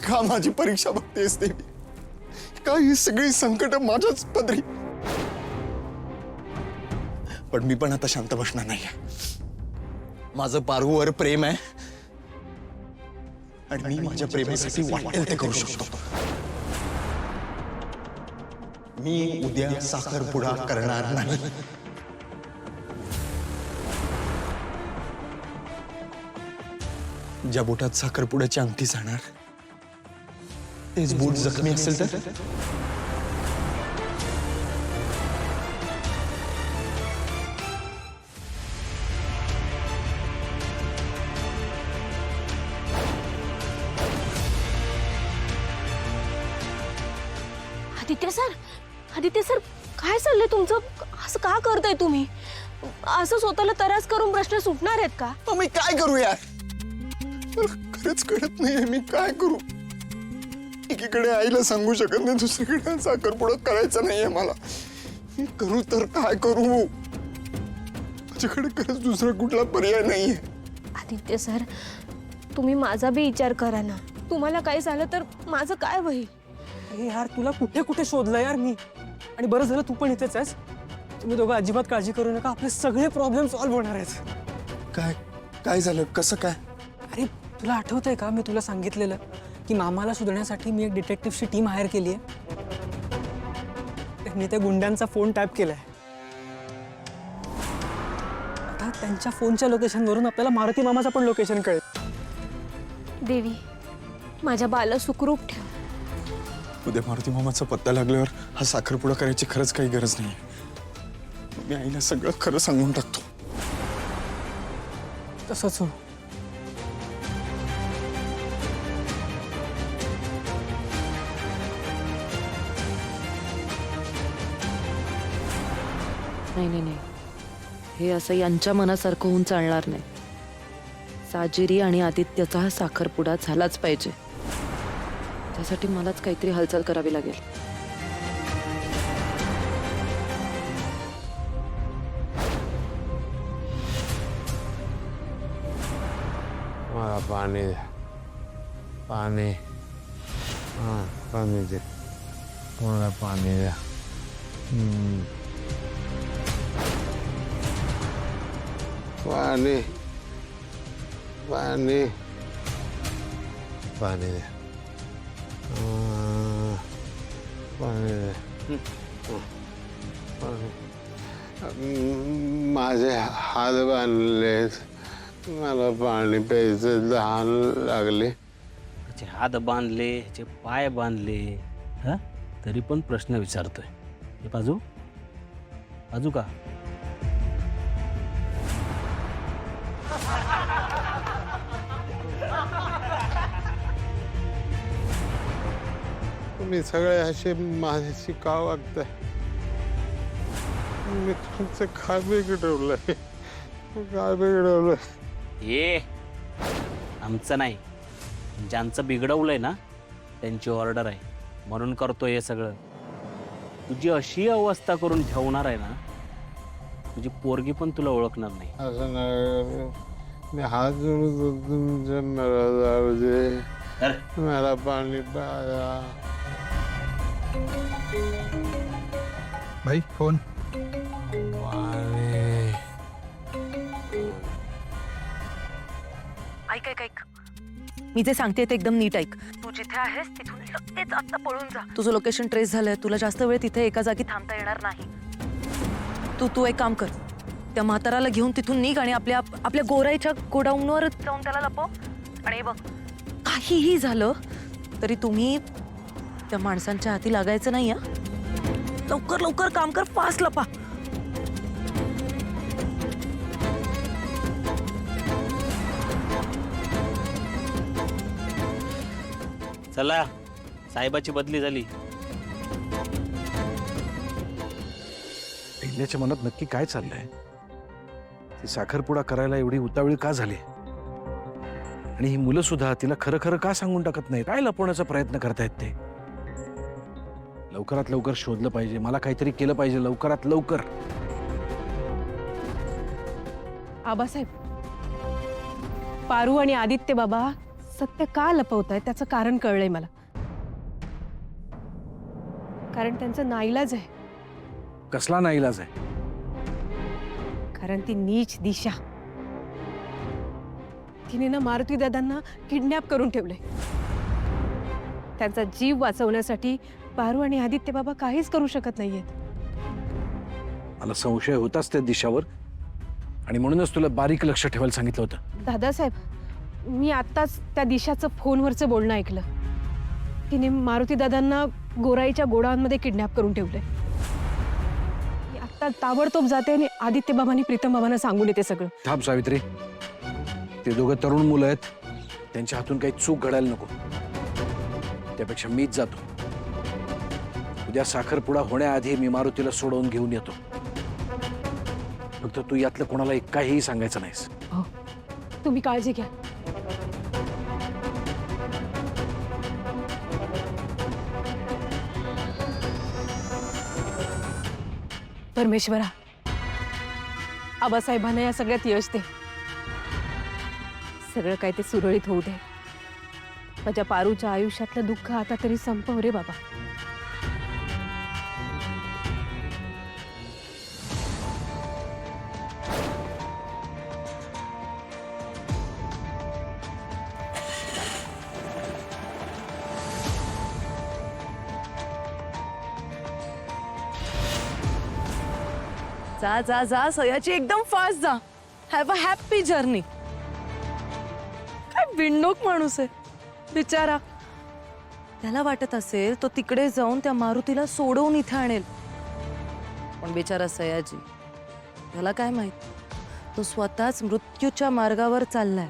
का माझी परीक्षा बघतेस देवी? का ही सगळी संकट माझ्याच पदरी? पण मी पण आता शांत बसणार नाहीये. माझं पारूवर प्रेम आहे आणि मी माझ्या प्रेमासाठी वाटेल ते करू शकतो. मी उद्या साखरपुडा करणार नाही. ज्या बोटात साखरपुड्याची अंगठी जाणार तेच बोट जखमी असेल तर? आदित्य सर काय चाललंय तुमचं? असं का करताय तुम्ही? असं स्वतःला त्रास करून प्रश्न सुटणार आहेत का? मी काय करू यार? खरंच कळत नाहीये मी काय करू. एकीकडे आईला सांगू शकत नाही, दुसरीकडे साखरपुडा करायचा नाहीये मला. मी करू तर काय करू? माझ्याकडे खरंच दुसरा कुठला पर्याय नाहीये. आदित्य सर तुम्ही माझा बी विचार करा ना. तुम्हाला काय झालं तर माझं काय होईल? अरे यार तुला कुठे कुठे शोधलं यार मी. आणि बरं झालं तू पण इथेच आहेस. तुम्ही दोघं अजिबात काळजी करू नका, आपले सगळे प्रॉब्लेम सॉल्व्ह होणार आहेत. काय झालं? कसं काय? अरे तुला आठवतंय का मी तुला सांगितलेलं की मामाला शोधण्यासाठी मी एक डिटेक्टिव्हची टीम हायर केली आहे. त्यांनी त्या गुंड्यांचा फोन टॅप केलाय. आता त्यांच्या फोनच्या लोकेशनवरून आपल्याला मारुती मामाचा पण लोकेशन कळेल. देवी माझ्या बाला सुखरूप ठेव. उद्या मारुती मामाचा पत्ता लागल्यावर हा साखरपुडा करायची खरंच काही गरज नाही. मी आईला सगळं खरं सांगून टाकतो. तसंच हो. नाही, हे असं यांच्या मनासारखं होऊन चालणार नाही. साजिरी आणि आदित्यचा हा साखरपुडा झालाच पाहिजे. त्यासाठी मलाच काहीतरी हालचाल करावी लागेल. मला पाणी द्या. पाणी पाणी दे. मला पाणी द्या. पाणी पाणी पाणी द्या. पाणी द्या. माझे हात बांधलेत. मला पाणी प्यायचं तहान लागले. त्याचे हात बांधले, त्याचे पाय बांधले, हा तरी पण प्रश्न विचारतोय. हे बाजू बाजू का? तुम्ही सगळे असे माझ्याशी का वागताय? मी तुमचं काय बिघडवलंय? काय बिघडवलंय? हे आमचं नाही, ज्यांचं बिघडवलंय ना त्यांची ऑर्डर आहे म्हणून करतोय हे सगळं. तुझी अशी अवस्था करून ठेवणार आहे ना, तुझी पोरगी पण तुला ओळखणार नाही. असं नाही. मी हात जोडतो तुमच्या. मला जाऊ दे. मला पाणी प्याया. भाई फोन. पाणी. ऐक मी जे सांगते ते एकदम नीट ऐक. तू जिथे आहेस तिथून लगेच आता पळून जा. तुझं लोकेशन ट्रेस झालंय. तुला जास्त वेळ तिथे एका जागी थांबता येणार नाही. तू एक काम कर, त्या म्हाताराला घेऊन तिथून निघ आणि आपल्या गोराईच्या गोडाऊनवर जाऊन त्याला लपव. आणि बघ काहीही झालं तरी तुम्ही त्या माणसांच्या हाती लागायचं नाही. लवकर काम कर, फास्ट लपा. चला, साहेबाची बदली झाली. ढिल्ल्याच्या मनात नक्की काय चाललंय? ती साखरपुडा करायला एवढी उतावळी का झाली? आणि ही मुलं सुद्धा तिला खरं खरं का सांगून टाकत नाही? काय लपवण्याचा प्रयत्न करतायत ते? लवकरात लवकर शोधलं पाहिजे. मला काहीतरी केलं पाहिजे लवकरात लवकर. आबासाहेब, पारू आणि आदित्य बाबा सत्य का लपवताय त्याचं कारण कळलंय मला. कारण त्यांचं नाईलाज आहे. कसला नाईलाज आहे? कारण ती नीच दिशा तिने ना मारुती दादांना किडनॅप करून ठेवले. त्यांचा जीव वाचवण्यासाठी पारू आणि आदित्य बाबा काहीच करू शकत नाहीयेत. मला संशय होताच त्या दिशावर आणि म्हणूनच तुला बारीक लक्ष ठेवायला सांगितलं होतं. दादासाहेब, मी आत्ताच त्या दिशाचं फोनवरचं बोलणं ऐकलं. तिने मारुती दादांना गोराईच्या गोडाऊनमध्ये किडनॅप करून ठेवलंय. मी आत्ता ताबडतोब जाते आणि आदित्य बाबांनी प्रीतम बाबांना सांगून येते सगळं. थांब सावित्री, ते दोघं तरुण मुलं आहेत, त्यांच्या हातून काही चूक घडायला नको. त्यापेक्षा मीच जातो. उद्या साखरपुडा होण्याआधी मी मारुतीला सोडवून घेऊन येतो. फक्त तू यातलं कोणाला काहीही सांगायचं नाहीस. हो, तुम्ही काळजी घ्या. परमेश्वरा, आबासाहेबांना या सगळ्यात यश दे. सगळं काय ते सुरळीत होऊ दे. माझ्या पारूच्या आयुष्यातलं दुःख आता तरी संपव रे बाबा. जा जा जा सयाची, एकदम फास्ट जा. Have a happy journey. काय बिंडोक माणूस आहे बिचारा. त्याला वाटत असेल तो तिकडे जाऊन त्या मारुतीला सोडवून इथे आणेल, पण बिचारा सयाजी, त्याला काय माहित, तो स्वतःच मृत्यूच्या मार्गावर चाललाय.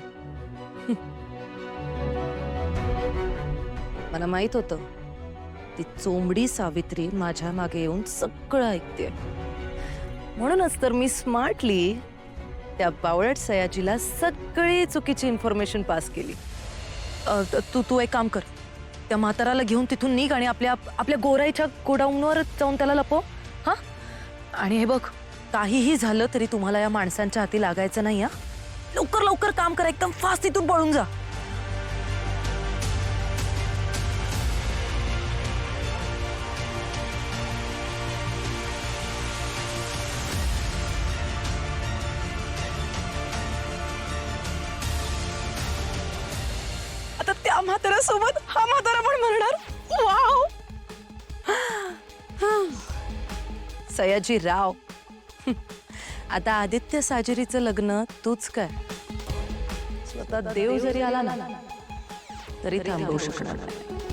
मला माहित होतं ती चोंबडी सावित्री माझ्या मागे येऊन सगळं ऐकते. म्हणूनच तर मी स्मार्टली त्या बावळट सयाजीला सगळी चुकीची इन्फॉर्मेशन पास केली. तू एक काम कर, त्या म्हाताराला घेऊन तिथून निघ आणि आपल्या गोराईच्या गोडाऊनवर जाऊन त्याला लपव. हा, आणि हे बघ, काहीही झालं तरी तुम्हाला या माणसांच्या हाती लागायचं नाही. हा, लवकर लवकर काम करा, एकदम फास्ट तिथून पळून जा. आता त्या म्हाताऱ्यासोबत हा म्हातारा पण मरणार. वाव. सयाजी राव, आता आदित्य साजरीचं लग्न तूच काय, स्वतः देव जरी आला ना तरी थांबवू शकणार नाही.